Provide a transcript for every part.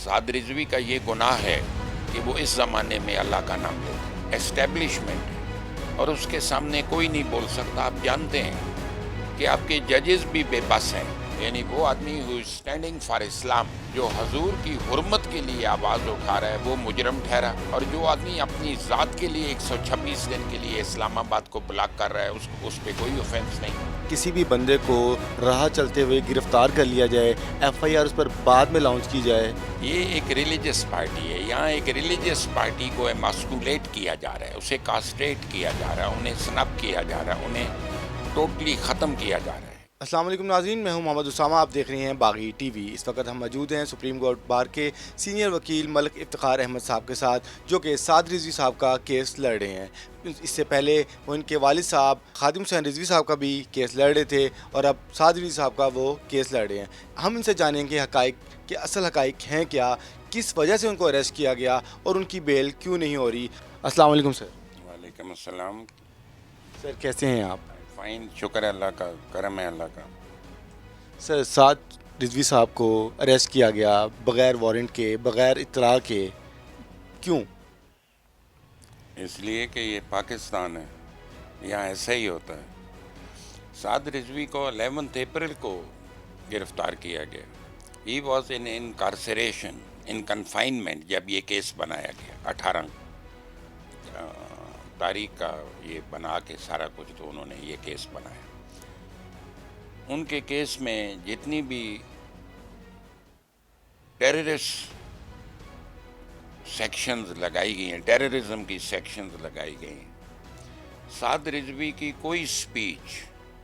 साद रिजवी का ये गुनाह है कि वो इस ज़माने में अल्लाह का नाम ले, एस्टेब्लिशमेंट है और उसके सामने कोई नहीं बोल सकता। आप जानते हैं कि आपके जजेस भी बेबस हैं, यानी वो आदमी हु स्टैंडिंग फॉर इस्लाम, जो हजूर की हुर्मत के लिए आवाज़ उठा रहा है, वो मुजरम ठहरा, और जो आदमी अपनी ज़ात के लिए 126 दिन के लिए इस्लामाबाद को ब्लॉक कर रहा है, उस पर कोई ऑफेंस नहीं। किसी भी बंदे को राह चलते हुए गिरफ्तार कर लिया जाए, FIR उस पर बाद में लॉन्च की जाए। ये एक रिलीजियस पार्टी है, यहाँ एक रिलीजियस पार्टी को एमास्कुलेट किया जा रहा है, उसे कास्ट्रेट किया जा रहा है, उन्हें स्नब किया जा रहा है, उन्हें टोटली ख़त्म किया जा रहा है। अस्सलाम वालेकुम नाज़रीन, मैं हूं मोहम्मद उसामा, आप देख रहे हैं बागी TV। इस वक्त हम मौजूद हैं सुप्रीम कोर्ट बार के सीनियर वकील मलिक इफ्तिखार अहमद साहब के साथ, जो कि साद रिजवी साहब का केस लड़ रहे हैं। इससे पहले वो इनके वालिद साहब खादिम हुसैन रिजवी साहब का भी केस लड़ रहे थे और अब साद रिजवी साहब का वो केस लड़ रहे हैं। हम इनसे जानेंगे हकाइक के असल हकाइक हैं क्या, किस वजह से उनको अरेस्ट किया गया और उनकी बेल क्यों नहीं हो रही। अस्सलाम वालेकुम सर। वालेकुम अस्सलाम। सर कैसे हैं आप? फ़ाइन, शुक्र है अल्लाह का, करम है अल्लाह का। सर साद रिजवी साहब को अरेस्ट किया गया बग़ैर वारंट के, बग़ैर इत्तला के, क्यों? इसलिए कि ये पाकिस्तान है, यहाँ ऐसा ही होता है। साद रिजवी को 11 अप्रैल को गिरफ़्तार किया गया। He was in incarceration, in confinement, जब ये केस बनाया गया। 18 तारीख का ये बना के सारा कुछ, तो उन्होंने ये केस बनाया। उनके केस में जितनी भी टेररिस्ट सेक्शंस लगाई गई हैं, टेररिज्म की सेक्शंस लगाई गई हैं, साद रिजवी की कोई speech,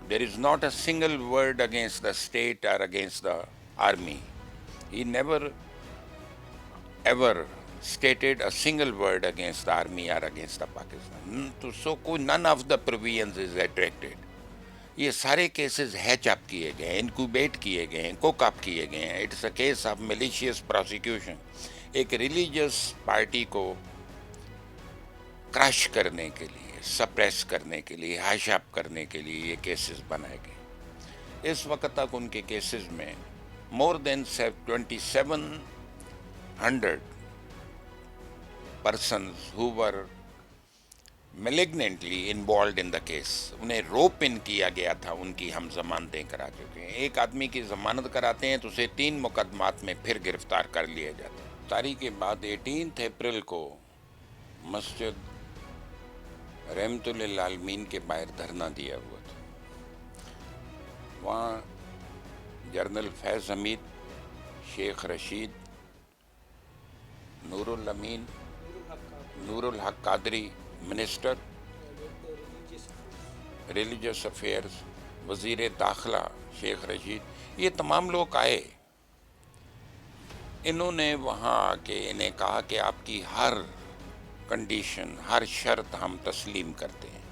there is not a single word against the state और against the army. He never ever stated a single word against the army or against the Pakistan. So none of the provisions is attracted. ये सारे cases hatch up किए गए हैं, incubate किए गए हैं, Coke up किए गए हैं। It's a case of malicious prosecution. एक रिलीजियस पार्टी को क्रश करने के लिए, सप्रेस करने के लिए, हैश अप करने के लिए ये केसेस बनाए गए। इस वक्त तक उनके केसेस में more than 2700 persons who were malignantly involved in the case, उन्हें रोप इन किया गया था, उनकी हम जमानतें करा चुके हैं। एक आदमी की जमानत कराते हैं तो उसे 3 मुकदमात में फिर गिरफ्तार कर लिया जाता है। तारीख के बाद 18 अप्रैल को मस्जिद रहमतुल लिल आलमीन के बाहर धरना दिया हुआ था। वहाँ जनरल फैज़ हमीद, शेख रशीद, नूरुल अमीन, नूरुल हक कादरी मिनिस्टर रिलीजियस अफेयर्स, वज़ीर दाखिला शेख रशीद, ये तमाम लोग आए। इन्होंने वहाँ आके इन्हें कहा कि आपकी हर कंडीशन, हर शर्त हम तस्लीम करते हैं।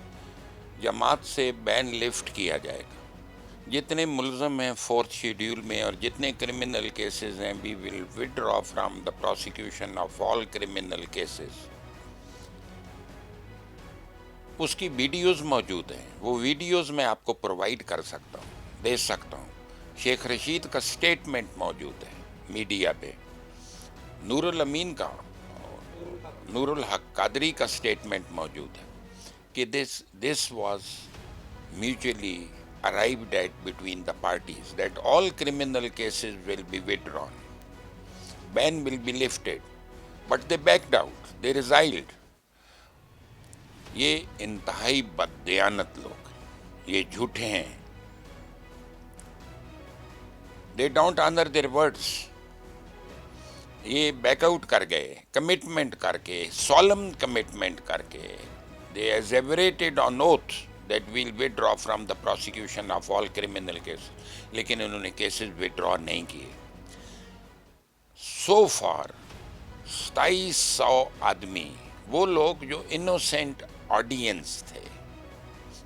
जमात से बैन लिफ्ट किया जाएगा। जितने मुलज़म हैं 4th शेड्यूल में और जितने क्रिमिनल केसेस हैं, we will withdraw from the prosecution of all criminal cases. उसकी वीडियोस मौजूद हैं, वो वीडियोस मैं आपको प्रोवाइड कर सकता हूँ, दे सकता हूँ। शेख रशीद का स्टेटमेंट मौजूद है मीडिया पे, नूरुल अमीन का, नूरुल हक कादरी का स्टेटमेंट मौजूद है कि this was mutually arrived at between the parties that all criminal cases will be withdrawn, ban will be lifted, but they backed out, they resigned. ये इंतहाई बददियानत लोग, ये झूठे हैं, they don't honor their words. ये बैकआउट कर गए, commitment करके, solemn कमिटमेंट करके, they asseverated on oath that we'll withdraw from the prosecution of all criminal cases, लेकिन उन्होंने केसेस विड्रॉ नहीं किए। So far 2700 आदमी, वो लोग जो इनोसेंट ऑडियंस थे,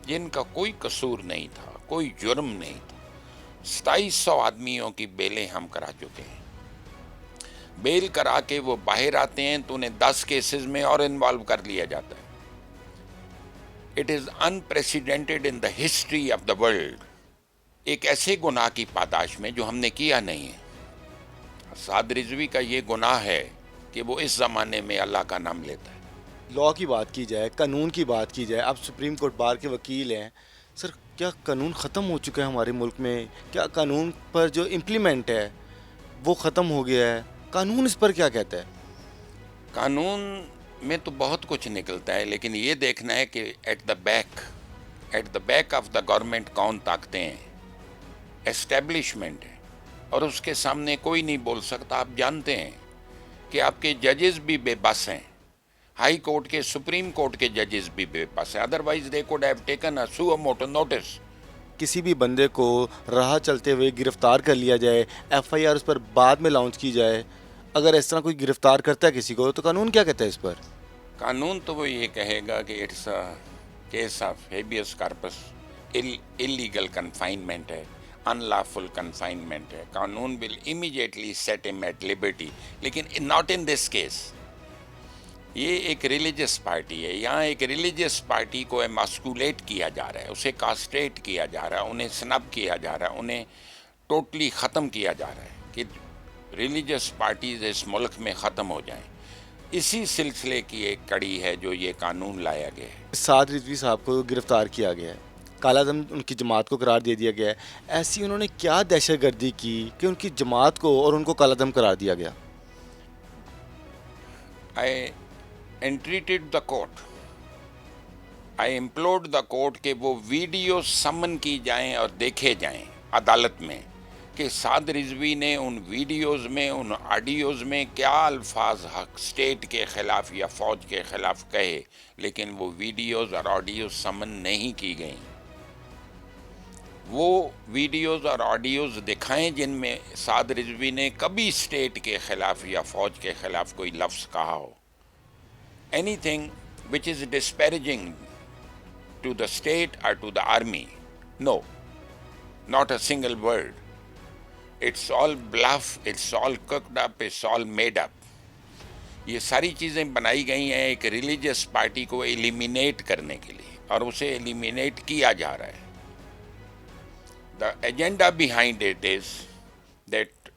जिनका कोई कसूर नहीं था, कोई जुर्म नहीं था, 2700 आदमियों की बेलें हम करा चुके हैं। बेल करा के वो बाहर आते हैं तो उन्हें 10 केसेस में और इन्वॉल्व कर लिया जाता है। It is unprecedented in the history of the world, एक ऐसे गुनाह की पादाश में जो हमने किया नहीं है। साद रिजवी का ये गुनाह है कि वो इस ज़माने में अल्लाह का नाम लेता है। लॉ की बात की जाए, कानून की बात की जाए, आप सुप्रीम कोर्ट बार के वकील हैं सर, क्या कानून ख़त्म हो चुका है हमारे मुल्क में? क्या कानून पर जो इम्प्लीमेंट है वो ख़त्म हो गया है? कानून इस पर क्या कहता है? कानून में तो बहुत कुछ निकलता है, लेकिन ये देखना है कि at the back of the government कौन ताकतें हैं। एस्टेब्लिशमेंट है और उसके सामने कोई नहीं बोल सकता। आप जानते हैं कि आपके जजेस भी बेबस हैं, हाई कोर्ट के, सुप्रीम कोर्ट के जजेस भी बेबस हैं, otherwise they could have taken a suo motu notice. किसी भी बंदे को राह चलते हुए गिरफ्तार कर लिया जाए, एफआईआर उस पर बाद में लॉन्च की जाए, अगर इस तरह कोई गिरफ्तार करता है किसी को तो कानून क्या कहता है इस पर? कानून तो वो ये कहेगा कि it's a case of habeas corpus, illegal confinement है, अनलॉफुल कन्फाइनमेंट है। कानून will immediately set him at liberty, लेकिन नॉट इन दिस केस। ये एक रिलीजियस पार्टी है, यहाँ एक रिलीजियस पार्टी को एमास्कुलेट किया जा रहा है, उसे कास्ट्रेट किया जा रहा है, उन्हें स्नब किया जा रहा है, उन्हें टोटली ख़त्म किया जा रहा है कि रिलीजियस पार्टीज इस मुल्क में ख़त्म हो जाएं। इसी सिलसिले की एक कड़ी है जो ये कानून लाया गया है। साद रिजवी साहब को गिरफ्तार किया गया है, कालादम उनकी जमात को करार दे दिया गया है, ऐसी उन्होंने क्या दहशतगर्दी की कि उनकी जमात को और उनको कालादम करार दिया गया? I entreated the court, I implored the court कि वो वीडियो समन की जाएं और देखे जाएं अदालत में कि साद रिजवी ने उन वीडियोज़ में, उन ऑडियोज़ में क्या अल्फाज हक स्टेट के ख़िलाफ़ या फ़ौज के ख़िलाफ़ कहे, लेकिन वो वीडियोज़ और ऑडियोज़ समन नहीं की गई। वो वीडियोज़ और ऑडियोज़ दिखाएं जिनमें साद रिजवी ने कभी स्टेट के ख़िलाफ़ या फ़ौज के ख़िलाफ़ कोई लफ्ज़ कहा हो। Anything which is disparaging to the state or to the army, no, not a single word. It's all bluff, it's all cooked up, it's all made up. ये सारी चीज़ें बनाई गई हैं एक रिलीजियस पार्टी को एलिमिनेट करने के लिए, और उसे एलिमिनेट किया जा रहा है। The agenda behind it is that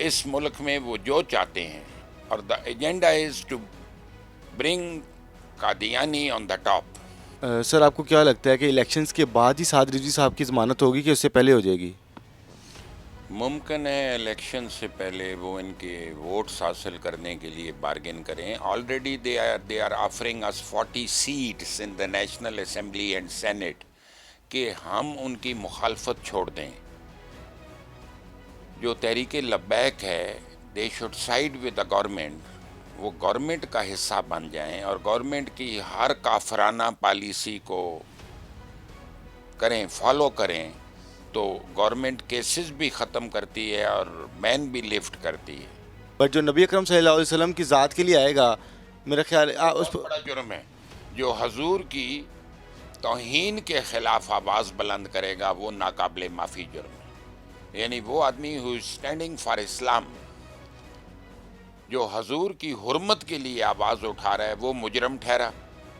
इस मुल्क में वो जो चाहते हैं, और the agenda is to bring Qadiani on the top. Sir आपको क्या लगता है कि इलेक्शंस के बाद ही साद रिजवी साहब की ज़मानत होगी कि उससे पहले हो जाएगी? मुमकिन है इलेक्शन से पहले वो इनके वोट्स हासिल करने के लिए बार्गेन करें। Already they are offering us 40 seats in the national assembly and senate कि हम उनकी मुखालफत छोड़ दें। जो तहरीक लब्बैक है, they should side with the government, वो गवर्नमेंट का हिस्सा बन जाएं और गवर्नमेंट की हर काफराना पॉलिसी को करें, फॉलो करें, तो गवर्नमेंट केसेस भी ख़त्म करती है और बैन भी लिफ्ट करती है। बट जो नबी अकरम सल्लल्लाहु अलैहि वसल्लम की ज़ात के लिए आएगा, मेरा ख्याल उस बहुत बड़ा जुर्म है। जो हजूर की तौहीन के ख़िलाफ़ आवाज़ बुलंद करेगा वो नाकाबिले माफ़ी जुर्म है। यानी वो आदमी हु इज़ स्टैंडिंग फॉर इस्लाम, जो हजूर की हुर्मत के लिए आवाज़ उठा रहा है, वो मुजरम ठहरा।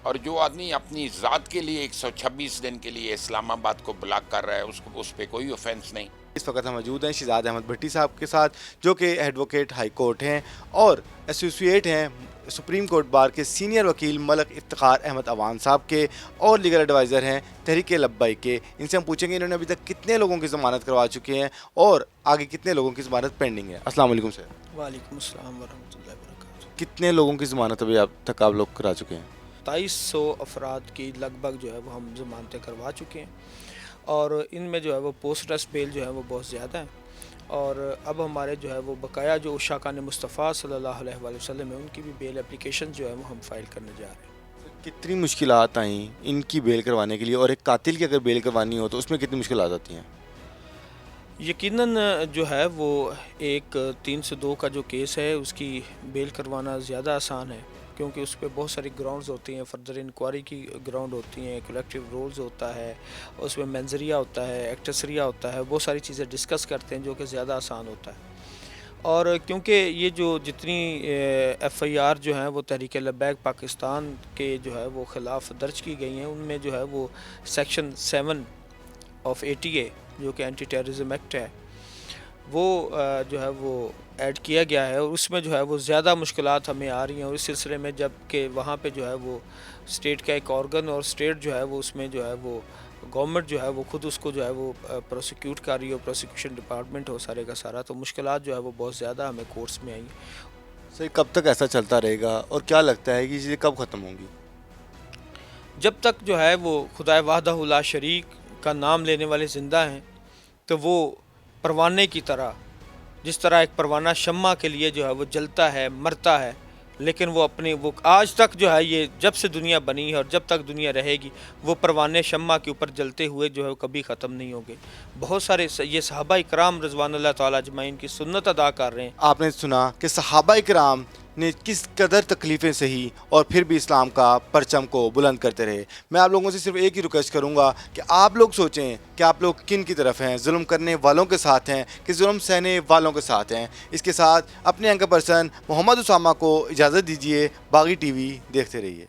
और जो आदमी अपनी ज़ात के लिए 126 दिन के लिए इस्लामाबाद को ब्लॉक कर रहा है, उसको उस पर कोई ऑफेंस नहीं। इस वक्त हम मौजूद हैं शहजाद अहमद भट्टी साहब के साथ, जो कि एडवोकेट हाई कोर्ट हैं और एसोसिएट हैं सुप्रीम कोर्ट बार के सीनियर वकील मलक इफ्तिखार अहमद अवान साहब के, और लीगल एडवाइज़र हैं तहरीक लब्बैक के। इनसे हम पूछेंगे इन्होंने अभी तक कितने लोगों की ज़मानत करवा चुके हैं और आगे कितने लोगों की ज़मानत पेंडिंग है। अस्सलाम वालेकुम सर। वालेकुम अस्सलाम वरहमतुल्लाहि वबरकातुहू। कितने लोगों की ज़मानत अभी आप तक आप लोग करा चुके हैं? 2300 अफराद की लगभग जो है वो हम ज़मानतें करवा चुके हैं, और इनमें जो है वो पोस्ट अरेस्ट बेल जो है वो बहुत ज़्यादा है। और अब हमारे जो है वो बकाया जो शाकान मुस्तफ़ा सल्लल्लाहु अलैहि वसल्लम है, उनकी भी बेल एप्लीकेशन जो है वो हम फ़ाइल करने जा रहे हैं। कितनी मुश्किलात आई इनकी बेल करवाने के लिए, और एक कातिल की अगर बेल करवानी हो तो उसमें कितनी मुश्किलात आती हैं? यकीनन जो है वो एक 302 का जो केस है उसकी बेल करवाना ज़्यादा आसान है, क्योंकि उस पर बहुत सारी ग्राउंड्स होती हैं, फर्दर इंक्वायरी की ग्राउंड होती हैं, कलेक्टिव रोल्स होता है, उसमें मंजरिया होता है, एक्टेसरिया होता है, बहुत सारी चीज़ें डिस्कस करते हैं जो कि ज़्यादा आसान होता है। और क्योंकि ये जो जितनी एफआईआर जो हैं वो तहरीक लब्बैक पाकिस्तान के जो है वो ख़िलाफ़ दर्ज की गई हैं, उनमें जो है वो सेक्शन 7 ऑफ ATA जो कि एंटी टेररिज्म एक्ट है, وہ جو ہے وہ ایڈ کیا گیا ہے، اور اس میں جو ہے وہ زیادہ مشکلات ہمیں آ رہی ہیں، اور اس سلسلے میں جب کہ وہاں پہ جو ہے وہ اسٹیٹ کا ایک آرگن، اور اسٹیٹ جو ہے وہ اس میں جو ہے وہ گورنمنٹ جو ہے وہ خود اس کو جو ہے وہ پروسیکیوٹ کر رہی ہو، پروسیکیوشن ڈپارٹمنٹ ہو سارے کا سارا، تو مشکلات جو ہے وہ بہت زیادہ ہمیں کورس میں آئی ہیں۔ صحیح، کب تک ایسا چلتا رہے گا اور کیا لگتا ہے کہ یہ چیزیں کب ختم ہوں گی؟ جب تک جو ہے وہ خدائے وحدہ لا شریک کا نام لینے والے زندہ ہیں، تو وہ پروانے کی طرح، جس طرح ایک پروانہ شمع کے لیے جو ہے وہ جلتا ہے، مرتا ہے، لیکن وہ آج تک جو ہے یہ جب سے دنیا بنی ہے اور جب تک دنیا رہے گی، وہ پروانے شمع کے اوپر جلتے ہوئے جو ہے وہ کبھی ختم نہیں ہوں گے۔ بہت سارے یہ صحابہ اکرام رضوان اللہ تعالیٰ اجمعین کی سنت ادا کر رہے ہیں۔ آپ نے سنا کہ صحابہ کرام نے کس قدر تکلیفیں سہی اور پھر بھی اسلام کا پرچم کو بلند کرتے رہے۔ میں آپ لوگوں سے صرف ایک ہی ریکویسٹ کروں گا کہ آپ لوگ سوچیں کہ آپ لوگ کن کی طرف ہیں، ظلم کرنے والوں کے ساتھ ہیں کہ ظلم سہنے والوں کے ساتھ ہیں۔ اس کے ساتھ اپنے اینکر پرسن محمد اسامہ کو اجازت دیجیے، باغی ٹی وی دیکھتے رہیے۔